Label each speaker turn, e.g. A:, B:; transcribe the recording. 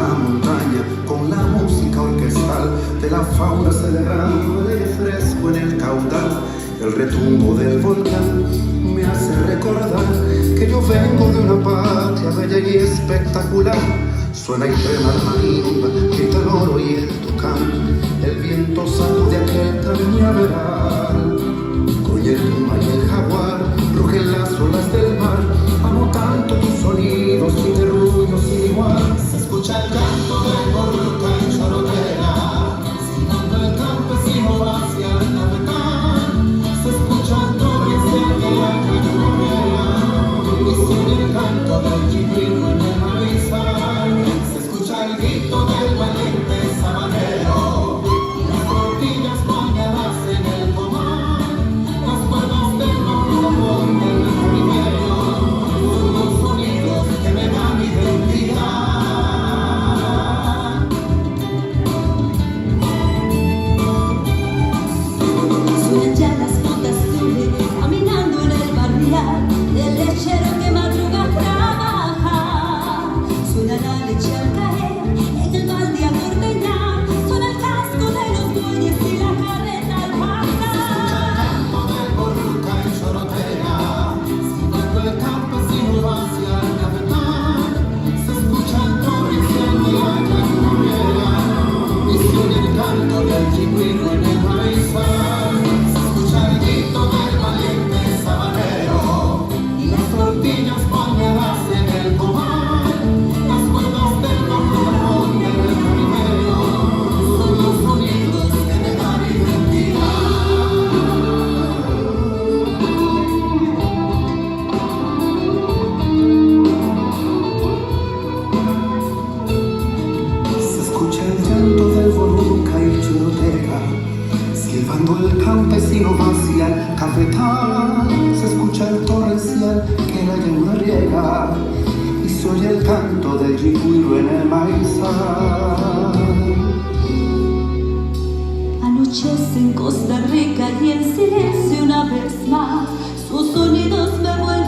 A: la montaña con la música orquestal de la fauna celebrando el aire fresco en el caudal. El retumbo del volcán me hace recordar que yo vengo de una patria bella y espectacular. Suena y trema la marimba, grita el oro y el tucán, el viento sacude aquel cañaveral. Con el puma y el jaguar rugen las olas del mar. Amo tanto tus sonidos y terruños sin igual. Se escucha el canto del volcán Chorotega, silbando el campesino hacia el Navetán. Se escucha el torrencial de la cañonera y sigue el canto del chipirro en el marizal. Se escucha el grito del valiente sabanero y las tortillas bañadas en el comal. Las cuerdas del mamón del primero son los sonidos que me dan identidad.
B: Suenan ya las botas azules caminando en el barrial del lechero que madruga a trabajar. Suena la leche al caer en el balde a ordeñar. Suena el casco de los bueyes y la carreta al pasar.
A: Canto del volcán Chorotega, silbando el campesino hacia el Navetán. Se escucha el torrencial de la cañonera y sigue el canto del chipirro en el marizal. Se escucha el grito del valiente sabanero y las tortillas bañadas en el comal. Las cuerdas del mamón del primero son los sonidos que me dan identidad. Se escucha el llanto del volcán y Chorotega, silbando el campesino hacia el cafetal. Se escucha el torrencial que la llama riega y se oye el canto del chipirro en el maizal.
B: Anochece en Costa Rica y en silencio una vez más sus sonidos me vuelven